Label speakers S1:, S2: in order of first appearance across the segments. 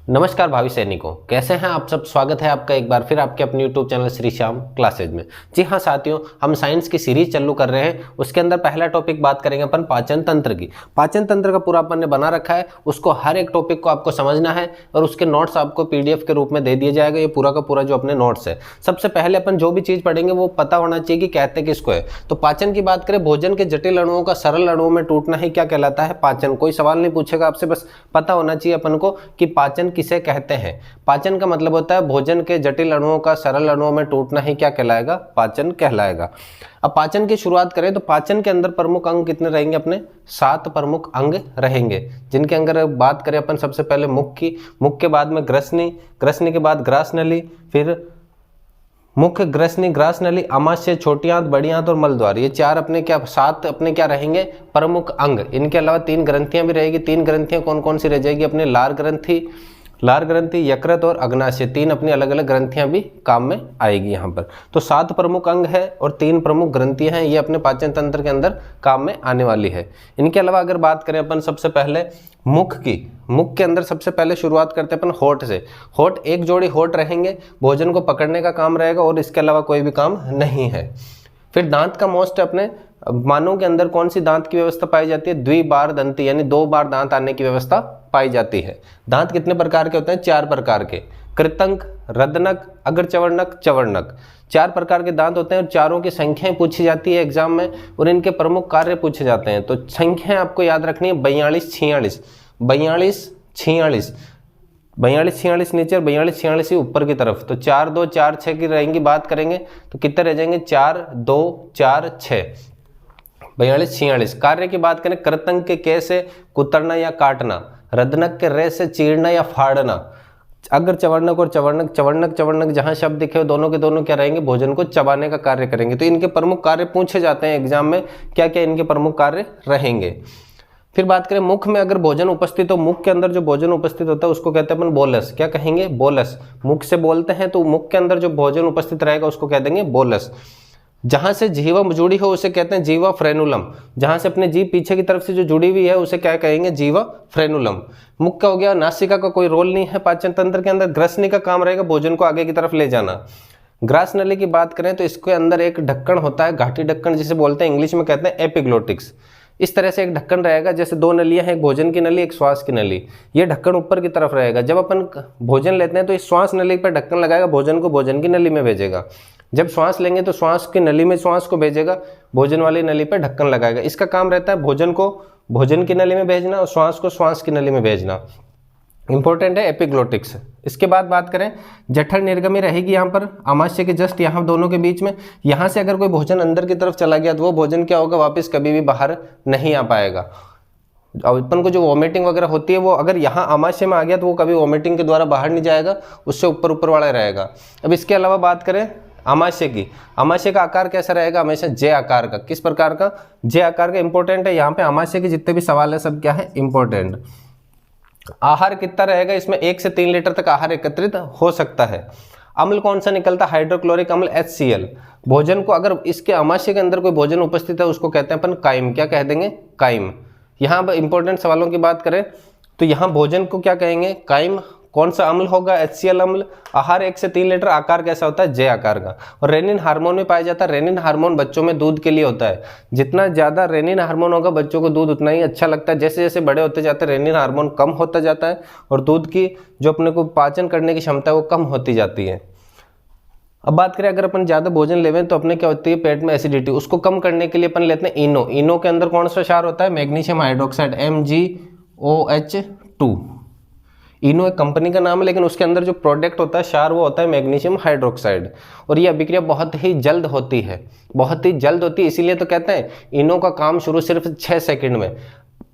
S1: नमस्कार भावी सैनिकों, कैसे हैं आप सब। स्वागत है आपका एक बार फिर आपके अपने YouTube channel Shri Shyam classes में। जी हाँ साथियों, हम साइंस की सीरीज चालू कर रहे हैं। उसके अंदर पहला टॉपिक बात करेंगे अपन पाचन तंत्र की। पाचन तंत्र का पूरा अपन ने बना रखा है, उसको हर एक टॉपिक को आपको समझना है और उसके नोट्स आपको PDF के रूप में दे दिया जाएगा। ये पूरा का पूरा जो अपने नोट्स है, सबसे पहले अपन जो भी चीज़ पढ़ेंगे वो पता होना चाहिए कि कहते किसको है। तो पाचन की बात करें, भोजन के जटिल अणुओं का सरल अणुओं में टूटना ही क्या कहलाता है? पाचन। कोई सवाल नहीं पूछेगा आपसे, बस पता होना चाहिए अपन को कि पाचन किसे कहते हैं। पाचन का मतलब होता है भोजन के जटिल अणुओं का सरल अणुओं में टूटना ही क्या कहलाएगा? पाचन कहलाएगा। अब पाचन की शुरुआत करें तो पाचन के अंदर प्रमुख अंग कितने रहेंगे? अपने 7 प्रमुख अंग रहेंगे, जिनके अंदर बात करें अपन सबसे पहले मुख की। मुख के बाद में ग्रसनी, ग्रसनी के बाद ग्रास नली, फिर मुख्य ग्रसनी, ग्रास नली, आमाशय, छोटी आंत, बड़ी आंत और मलद्वार। ये 4 अपने क्या 7 अपने क्या रहेंगे? प्रमुख अंग। इनके अलावा 3 ग्रंथियां भी रहेगी। 3 ग्रंथियां कौन कौन सी रह जाएगी? अपने लार ग्रंथि, यकृत और अग्नाशय। 3 अपनी अलग अलग ग्रंथियां भी काम में आएगी यहाँ पर। तो 7 प्रमुख अंग है और 3 प्रमुख ग्रंथियां हैं, ये अपने पाचन तंत्र के अंदर काम में आने वाली है। इनके अलावा अगर बात करें अपन सबसे पहले मुख की, मुख के अंदर सबसे पहले शुरुआत करते हैं अपन होठ से। होठ, एक जोड़ी होठ रहेंगे, भोजन को पकड़ने का काम रहेगा और इसके अलावा कोई भी काम नहीं है। फिर दांत का मोस्ट अपने मानव के अंदर कौन सी दांत की व्यवस्था पाई जाती है? द्विबार दंती, यानी 2 बार दांत आने की व्यवस्था पाई जाती है। दांत कितने प्रकार के होते हैं? 4 प्रकार के। कृतंक, रदनक, अग्रचवर्णक, चवर्णक। 4 प्रकार के दांत होते हैं और चारों की संख्याएं पूछी जाती है एग्जाम में और इनके प्रमुख कार्य पूछे जाते हैं। तो संख्याएं आपको याद रखनी है 42, 46, 42, 46, 42, 46 नीचे और 42, 46 ही ऊपर की तरफ। तो 4, 2, 4, 6 की रहेंगी। बात करेंगे तो कितने रह जाएंगे? 4, 2, 4, 6, 42, 46। कार्य की बात करें, कृतंक के क से कुतरना या काटना, रदनक के रे से चीरना या फाड़ना, अग्र चवर्णक और चवर्णक, चवर्णक जहां शब्द दिखे हो दोनों के दोनों क्या रहेंगे? भोजन को चबाने का कार्य करेंगे। तो इनके प्रमुख कार्य पूछे जाते हैं एग्जाम में, क्या क्या इनके प्रमुख कार्य रहेंगे। फिर बात करें मुख में अगर भोजन उपस्थित हो, मुख के अंदर जो भोजन उपस्थित होता है उसको कहते हैं अपन बोलस। क्या कहेंगे? बोलस। मुख से बोलते हैं तो मुख के अंदर जो भोजन उपस्थित रहेगा उसको कह देंगे बोलस। जहां से जीवा जुड़ी हो उसे कहते हैं जीवा फ्रेनुलम। जहां से अपने जीभ पीछे की तरफ से जो जुड़ी हुई है उसे क्या कहेंगे? जीवा फ्रेनुलम। मुख का हो गया। नासिका का कोई रोल नहीं है पाचन तंत्र के अंदर। ग्रसनी का काम रहेगा भोजन को आगे की तरफ ले जाना। ग्रास नली की बात करें तो इसके अंदर एक ढक्कन होता है, घाटी ढक्कन जिसे बोलते हैं, इंग्लिश में कहते हैं एपिग्लोटिक्स। इस तरह से एक ढक्कन रहेगा, जैसे 2 नलियां हैं, एक भोजन की नली, एक श्वास की नली। ये ढक्कन ऊपर की तरफ रहेगा। जब अपन भोजन लेते हैं तो इस श्वास नली पर ढक्कन लगाएगा, भोजन को भोजन की नली में भेजेगा। जब श्वास लेंगे तो श्वास की नली में श्वास को भेजेगा, भोजन वाली नली पर ढक्कन लगाएगा। इसका काम रहता है भोजन को भोजन की नली में भेजना और श्वास को श्वास की नली में भेजना। इंपॉर्टेंट है एपिग्लोटिक्स। इसके बाद बात करें, जठर निर्गमी रहेगी यहाँ पर, आमाशय के जस्ट यहाँ दोनों के बीच में। यहाँ से अगर कोई भोजन अंदर की तरफ चला गया तो वो भोजन क्या होगा? वापस कभी भी बाहर नहीं आ पाएगा। अब अपन को जो वॉमिटिंग वगैरह होती है वो अगर यहाँ आमाशय में आ गया तो वो कभी वॉमिटिंग के द्वारा बाहर नहीं जाएगा, उससे ऊपर वाला रहेगा। अब इसके अलावा बात करें आमाशय की, आमाशय का आकार कैसा रहेगा? हमेशा जे आकार का। किस प्रकार का? जे आकार का। इंपॉर्टेंट है यहाँ पे आमाशय के जितने भी सवाल है सब क्या है? इंपॉर्टेंट। आहार कितना रहेगा इसमें? 1 से 3 लीटर तक आहार एकत्रित हो सकता है। अम्ल कौन सा निकलता है? हाइड्रोक्लोरिक अम्ल HCl। भोजन को अगर इसके आमाशय के अंदर कोई भोजन उपस्थित है उसको कहते हैं अपन काइम। क्या कह देंगे? काइम। यहाँ पर इंपॉर्टेंट सवालों की बात करें तो यहाँ भोजन को क्या कहेंगे? काइम। कौन सा अम्ल होगा? HCl अम्ल। आहार 1 से 3 लीटर। आकार कैसा होता है? जे आकार का। और रेनिन हार्मोन में पाया जाता है। रेनिन हार्मोन बच्चों में दूध के लिए होता है। जितना ज़्यादा रेनिन हार्मोन होगा बच्चों को दूध उतना ही अच्छा लगता है। जैसे जैसे बड़े होते जाते हैं रेनिन हार्मोन कम होता जाता है और दूध की जो अपने को पाचन करने की क्षमता है वो कम होती जाती है। अब बात करें अगर अपन ज़्यादा भोजन लेवें तो अपने क्या होती है? पेट में एसिडिटी। उसको कम करने के लिए अपन लेते हैं इनो। इनो के अंदर कौन सा क्षार होता है? Magnesium hydroxide, MgOH2। इनो एक कंपनी का नाम है, लेकिन उसके अंदर जो प्रोडक्ट होता है क्षार वो होता है मैग्नीशियम हाइड्रोक्साइड। और ये अभिक्रिया बहुत ही जल्द होती है, बहुत ही जल्द होती है। इसीलिए तो कहते हैं इनो का काम शुरू सिर्फ 6 सेकंड में।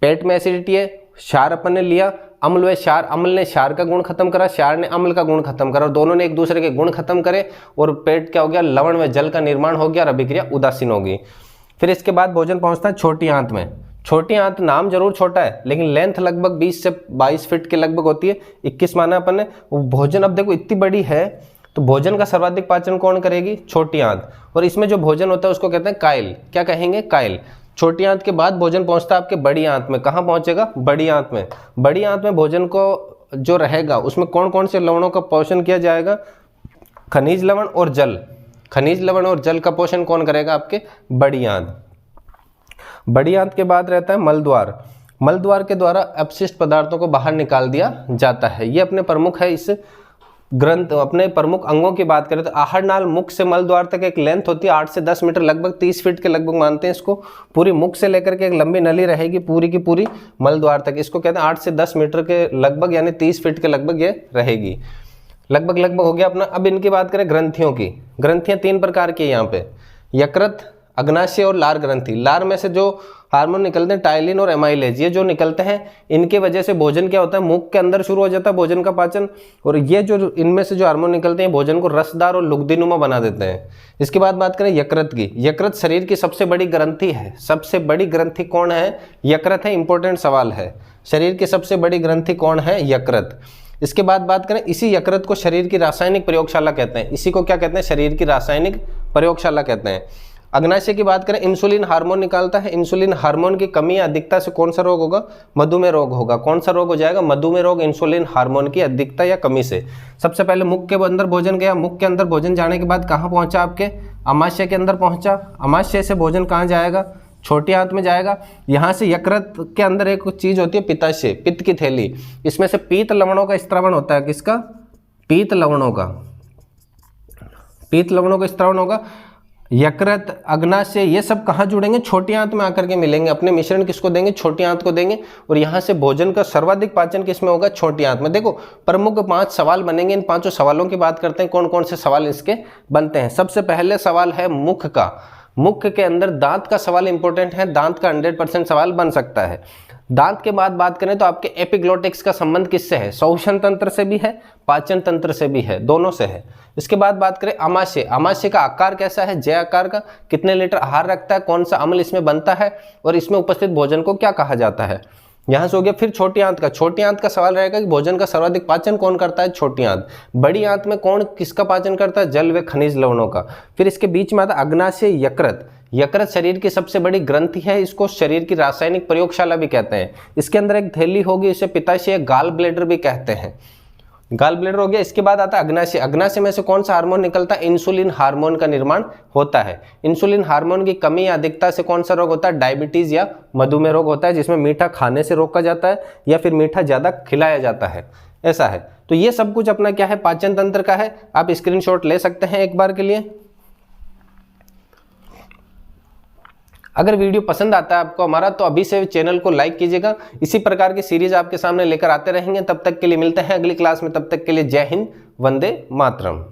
S1: पेट में एसिडिटी है, क्षार अपन ने लिया, अम्ल व क्षार, अम्ल ने क्षार का गुण खत्म करा, क्षार ने अम्ल का गुण खत्म करा और दोनों ने एक दूसरे के गुण खत्म करे और पेट क्या हो गया? लवण व जल का निर्माण हो गया और अभिक्रिया उदासीन होगी। फिर इसके बाद भोजन पहुंचता है छोटी आंत में। छोटी आंत नाम जरूर छोटा है लेकिन लेंथ लगभग 20 से 22 फीट के लगभग होती है। 21 माना अपन ने। वो भोजन अब देखो इतनी बड़ी है तो भोजन का सर्वाधिक पाचन कौन करेगी? छोटी आंत। और इसमें जो भोजन होता है उसको कहते हैं काइल। क्या कहेंगे? काइल। छोटी आंत के बाद भोजन पहुंचता है आपके बड़ी आंत में। कहाँ पहुंचेगा? बड़ी आंत में। बड़ी आंत में भोजन को जो रहेगा उसमें कौन कौन से लवणों का पोषण किया जाएगा? खनिज लवण और जल। खनिज लवण और जल का पोषण कौन करेगा? आपके बड़ी आंत। बड़ी आंत के बाद रहता है मलद्वार। मलद्वार के द्वारा अपशिष्ट पदार्थों को बाहर निकाल दिया जाता है। ये अपने प्रमुख है, इस ग्रंथ अपने प्रमुख अंगों की बात करें तो आहर नाल मुख से मलद्वार तक एक लेंथ होती है 8 से 10 मीटर, लगभग 30 फीट के लगभग मानते हैं इसको। पूरी मुख से लेकर के एक लंबी नली रहेगी पूरी की पूरी मलद्वार तक, इसको कहते हैं 8 से 10 मीटर के लगभग, यानी 30 फीट के लगभग ये रहेगी। लगभग हो गया अपना। अब इनकी बात करें ग्रंथियों की। ग्रंथियां 3 प्रकार की है यहाँ पे, यकृत, अग्नाशय और लार ग्रंथि। लार में से जो हार्मोन निकलते हैं टाइलिन और एमाइलेज, ये जो निकलते हैं इनके वजह से भोजन क्या होता है, मुख के अंदर शुरू हो जाता है भोजन का पाचन। और ये जो इनमें से जो हार्मोन निकलते हैं भोजन को रसदार और लुगदीनुमा बना देते हैं। इसके बाद बात करें यकृत की। यकृत शरीर की सबसे बड़ी ग्रंथि है। सबसे बड़ी ग्रंथि कौन है? यकृत है। इंपॉर्टेंट सवाल है, शरीर की सबसे बड़ी ग्रंथि कौन है? यकृत। इसके बाद बात करें, इसी यकृत को शरीर की रासायनिक प्रयोगशाला कहते हैं। इसी को क्या कहते हैं? शरीर की रासायनिक प्रयोगशाला कहते हैं। अग्नाशय की बात करें, इंसुलिन हार्मोन निकालता है। इंसुलिन हार्मोन की कमी या अधिकता से कौन सा रोग होगा? मधुमेह रोग होगा। कौन सा रोग हो जाएगा? मधुमेह रोग, इंसुलिन हार्मोन की अधिकता या कमी से। सबसे पहले मुख के अंदर भोजन गया। मुख के अंदर भोजन जाने के बाद कहाँ पहुंचा? आपके अमाशय के अंदर पहुंचा। अमाशय से भोजन कहाँ जाएगा? छोटी आंत में जाएगा। यहाँ से यकृत के अंदर एक चीज होती है पित्ताशय, पित्त की थैली। इसमें से पीत लवणों का स्त्रावण होता है। किसका? पीत लवणों का। पीत लवणों का स्त्रावण होगा। यकृत, अग्नाशय, ये सब कहाँ जुड़ेंगे? छोटी आंत में आकर के मिलेंगे। अपने मिश्रण किसको देंगे? छोटी आंत को देंगे। और यहाँ से भोजन का सर्वाधिक पाचन किसमें होगा? छोटी आंत में। देखो प्रमुख 5 सवाल बनेंगे। इन 5 सवालों की बात करते हैं, कौन कौन से सवाल इसके बनते हैं। सबसे पहले सवाल है मुख का। मुख के अंदर दांत का सवाल इंपॉर्टेंट है। दांत का 100% सवाल बन सकता है। दांत के बाद बात करें तो आपके एपिग्लोटिक्स का संबंध किससे है? श्वसन तंत्र से भी है, पाचन तंत्र से भी है, दोनों से है। इसके बाद बात करें अमाशय। अमाशय का आकार कैसा है? जय आकार का। कितने लीटर आहार रखता है? कौन सा अम्ल इसमें बनता है? और इसमें उपस्थित भोजन को क्या कहा जाता है? यहाँ से हो गया। फिर छोटी आंत का। छोटी आंत का सवाल रहेगा कि भोजन का सर्वाधिक पाचन कौन करता है? छोटी आंत। बड़ी आंत में कौन किसका पाचन करता है? जल व खनिज लवणों का। फिर इसके बीच में आता अग्नाशय, यकृत। यकृत शरीर की सबसे बड़ी ग्रंथि है। इसको शरीर की रासायनिक प्रयोगशाला भी कहते हैं। इसके अंदर एक थैली होगी, इसे पित्ताशय, गाल ब्लैडर भी कहते हैं। गाल ब्लैडर हो गया। इसके बाद आता है अग्नाशय। अग्नाशय में से कौन सा हार्मोन निकलता है? इंसुलिन हार्मोन का निर्माण होता है। इंसुलिन हार्मोन की कमी या अधिकता से कौन सा रोग होता है? डायबिटीज या मधुमेह रोग होता है, जिसमें मीठा खाने से रोका जाता है या फिर मीठा ज्यादा खिलाया जाता है, ऐसा है। तो ये सब कुछ अपना क्या है? पाचन तंत्र का है। आप स्क्रीनशॉट ले सकते हैं एक बार के लिए। अगर वीडियो पसंद आता है आपको हमारा, तो अभी से चैनल को लाइक कीजिएगा। इसी प्रकार की सीरीज आपके सामने लेकर आते रहेंगे। तब तक के लिए मिलते हैं अगली क्लास में। तब तक के लिए जय हिंद, वंदे मातरम।